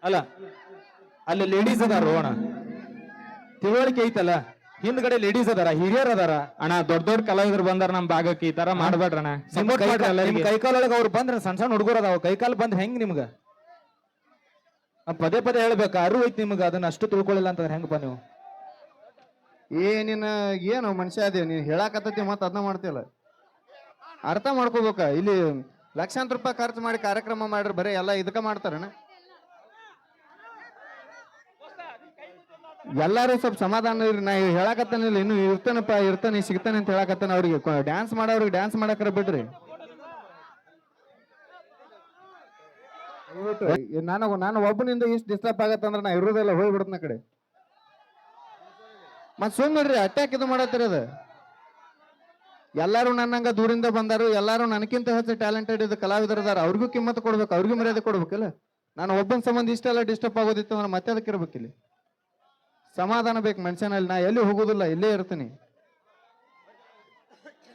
ಅಲ್ಲ ಅಲ್ಲಿ ಲೇಡೀಸ್ ಅದಾರ ಅಣ್ಣ, ತಿಳುವಳಿಕೆ ಐತಲ್ಲ. ಹಿಂದ್ಗಡೆ ಲೇಡೀಸ್ ಅದಾರ, ಹಿರಿಯರ್ ಅದಾರ ಅಣ್ಣ. ದೊಡ್ಡ ದೊಡ್ಡ ಕಲಾವಿದ್ರು ಬಂದಾರ ನಮ್ ಭಾಗಕ್ಕೆ, ಈ ತರ ಮಾಡ್ಬೇಡ್ರಣ. ನಿಮ್ ಕೈಕಾಲೊಳಗ ಅವ್ರು ಬಂದ್ರ ಸಣ್ಣ ಸಣ್ಣ ಹುಡುಗರು ಅದಾವ, ಕೈಕಾಲ್ ಬಂದ್ರ ಹೆಂಗ್ ನಿಮ್ಗ ಪದೇ ಪದೇ ಹೇಳ್ಬೇಕ? ಅರಿವು ಐತಿ ನಿಮ್ಗ, ಅದನ್ನ ಅಷ್ಟು ತಿಳ್ಕೊಳ್ಳಿಲ್ಲ ಅಂತಂದ್ರೆ ಹೆಂಗಪ್ಪ ನೀವು? ನೀನ್ ಏನು ಮನುಷ್ಯ ಅದೇ, ನೀನ್ ಹೇಳಾಕತ್ತತಿ ಮತ್ತ ಅದನ್ನ ಮಾಡ್ತಿಲ್ಲ. ಅರ್ಥ ಮಾಡ್ಕೋಬೇಕ. ಇಲ್ಲಿ ಲಕ್ಷಾಂತರ ರೂಪಾಯಿ ಖರ್ಚು ಮಾಡಿ ಕಾರ್ಯಕ್ರಮ ಮಾಡ್ರಿ, ಬರೀ ಎಲ್ಲ ಇದಕ್ಕ ಮಾಡ್ತಾರಣ. ಎಲ್ಲಾರು ಸ್ವಲ್ಪ ಸಮಾಧಾನ ಇರ್ರಿ. ನಾ ಹೇಳಾಕತ್ತಾನಿಲ್ಲ, ಇನ್ನು ಇರ್ತಾನೆ ಸಿಗ್ತಾನೆ ಅಂತ ಹೇಳಾಕತ್ತಾನ. ಅವ್ರಿಗೆ ಡ್ಯಾನ್ಸ್ ಮಾಡೋರಿಗೆ ಡ್ಯಾನ್ಸ್ ಮಾಡಾಕರ ಬಿಡ್ರಿ. ನಾನು ಒಬ್ಬನಿಂದ ಇಷ್ಟು ಡಿಸ್ಟರ್ಬ್ ಆಗತ್ತಂದ್ರ ನಾ ಇರೋದೆಲ್ಲ ಹೋಗ್ಬಿಡ್ತನ ಕಡೆ. ಮತ್ ಸುಮ್ಮನ್ರಿ, ಅಟ್ಯಾಕ್ ಇದು ಮಾಡತ್ತೀರಿ ಅದ. ಎಲ್ಲಾರು ನನ್ನಂಗ ದೂರಿಂದ ಬಂದಾರು, ಎಲ್ಲಾರು ನನಗಿಂತ ಹೆಚ್ಚು ಟ್ಯಾಲೆಂಟೆಡ್ ಇದು ಕಲಾವಿದರದಾರ. ಅವ್ರಿಗೂ ಕಿಮ್ಮತ್ ಕೊಡ್ಬೇಕು, ಅವ್ರಿಗೂ ಮರ್ಯಾದೆ ಕೊಡ್ಬೇಕಲ್ಲ. ನಾನು ಒಬ್ಬನ ಸಂಬಂಧ ಇಷ್ಟೆಲ್ಲ ಡಿಸ್ಟರ್ಬ್ ಆಗೋದಿತ್ತು ಅಂದ್ರೆ ಮತ್ತೆ ಅದಕ್ಕೆ ಇರ್ಬೇಕಿಲ್ಲಿ. ಸಮಾಧಾನ ಬೇಕು ಮನುಷ್ಯನಲ್ಲಿ. ನಾ ಎಲ್ಲಿ ಹೋಗೋದಿಲ್ಲ, ಇಲ್ಲೇ ಇರ್ತೀನಿ.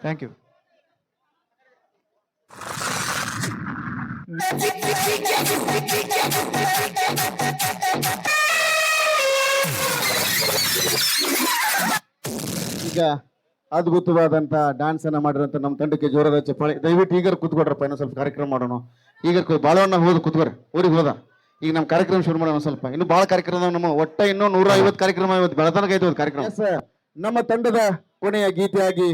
Thank you. ಈಗ ಅದ್ಭುತವಾದಂತ ಡ್ಯಾನ್ಸ್ ಅನ್ನ ಮಾಡಿರಂತ ನಮ್ಮ ತಂಡಕ್ಕೆ ಜೋರಾದ ಚಪ್ಪಾಳೆ. ದಯವಿಟ್ಟು ಈಗ ಕೂತ್ಕೊಡ್ರಪ್ಪ, ಇನ್ನೊಂದು ಸ್ವಲ್ಪ ಕಾರ್ಯಕ್ರಮ ಮಾಡೋಣ. ಈಗ ಬಾಳವನ್ನ ಹೋದ ಕೂತ್ಕೊರಿ, ಊರಿಗೆ ಹೋದ. ಈಗ ನಮ್ಮ ಕಾರ್ಯಕ್ರಮ ಶುರು ಮಾಡೋಣ. ಸ್ವಲ್ಪ ಇನ್ನು ಬಹಳ ಕಾರ್ಯಕ್ರಮ, ನಮ್ಮ ಒಟ್ಟ ಇನ್ನೂ 150 ಕಾರ್ಯಕ್ರಮ ಇವತ್ತು ಬೆಳತನಕ ಐತೆ ಕಾರ್ಯಕ್ರಮ. ನಮ್ಮ ತಂಡದ ಕೊನೆಯ ಗೀತೆಯಾಗಿ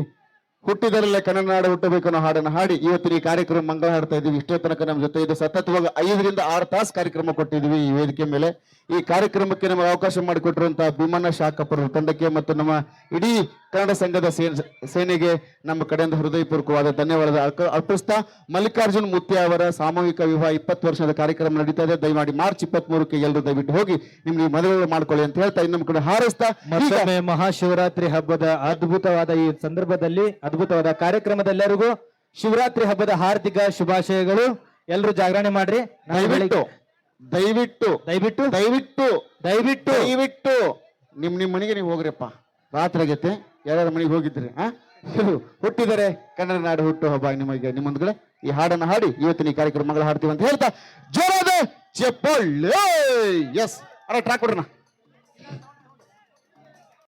ಹುಟ್ಟಿದರಲ್ಲೇ ಕನ್ನಡ ನಾಡು ಹುಟ್ಟಬೇಕು ಅನ್ನೋ ಹಾಡನ್ನು ಹಾಡಿ ಇವತ್ತಿನ ಈ ಕಾರ್ಯಕ್ರಮ ಮಂಗಳ ಹಾಡ್ತಾ ಇದೀವಿ. ಇಷ್ಟೋ ತನಕ ನಮ್ಮ ಜೊತೆ ಇದು ಸತತವಾಗಿ 5 ರಿಂದ 6 ತಾಸು ಕಾರ್ಯಕ್ರಮ ಕೊಟ್ಟಿದ್ವಿ ಈ ವೇದಿಕೆ ಮೇಲೆ. ಈ ಕಾರ್ಯಕ್ರಮಕ್ಕೆ ನಮಗೆ ಅವಕಾಶ ಮಾಡಿಕೊಟ್ಟಿರುವಂತಹ ಭೀಮಣ್ಣ ಶಾಖಪುರ ತಂಡಕ್ಕೆ ಮತ್ತು ನಮ್ಮ ಇಡೀ ಕನ್ನಡ ಸಂಘದ ಸೇನೆಗೆ ನಮ್ಮ ಕಡೆಯಿಂದ ಹೃದಯಪೂರ್ವಕವಾದ ಧನ್ಯವಾದ ಅರ್ಪಿಸ್ತಾ, ಮಲ್ಲಿಕಾರ್ಜುನ್ ಮುತ್ಯ ಅವರ ಸಾಮೂಹಿಕ ವಿವಾಹ 20 ವರ್ಷದ ಕಾರ್ಯಕ್ರಮ ನಡೀತಾ ಇದೆ. ದಯಮಾಡಿ ಮಾರ್ಚ್ 23ಕ್ಕೆ ಎಲ್ಲರೂ ದಯವಿಟ್ಟು ಹೋಗಿ ನಿಮ್ಗೆ ಮದುವೆ ಮಾಡ್ಕೊಳ್ಳಿ ಅಂತ ಹೇಳ್ತಾ ಇನ್ನೊಂದು ಕಡೆ ಹಾರೈಸ್ತಾ, ಮತ್ತೊಮ್ಮೆ ಮಹಾಶಿವರಾತ್ರಿ ಹಬ್ಬದ ಅದ್ಭುತವಾದ ಈ ಸಂದರ್ಭದಲ್ಲಿ, ಅದ್ಭುತವಾದ ಕಾರ್ಯಕ್ರಮದೆಲ್ಲರಿಗೂ ಶಿವರಾತ್ರಿ ಹಬ್ಬದ ಹಾರ್ದಿಕ ಶುಭಾಶಯಗಳು. ಎಲ್ಲರೂ ಜಾಗರಣೆ ಮಾಡ್ರಿ. ದಯವಿಟ್ಟು ದಯವಿಟ್ಟು ದಯವಿಟ್ಟು ದಯವಿಟ್ಟು ದಯವಿಟ್ಟು ದಯವಿಟ್ಟು ನಿಮ್ ಮನೆಗೆ ನೀವು ಹೋಗ್ರಿಪ್ಪ. ರಾತ್ರಿ ಆಗೈತೆ, ಯಾರ್ಯಾರ ಮನೆಗೆ ಹೋಗಿದ್ರಿ? ಹುಟ್ಟಿದರೆ ಕನ್ನಡ ನಾಡು ಹುಟ್ಟು ಹಬ್ಬ ನಿಮಗೆ ನಿಮ್ಮೊಂದ್ಗಡೆ ಈ ಹಾಡನ್ನು ಹಾಡಿ ಇವತ್ತಿನ ಈ ಕಾರ್ಯಕ್ರಮಗಳು ಹಾಡ್ತೀವಿ ಅಂತ ಹೇಳ್ತಾ ಜೋರಾದ ಚಪ್ಪಾಳೆ. ಎಸ್, ಅಲ್ಲ ಟ್ರ್ಯಾಕ್ ಕೊಡ್ರಣ.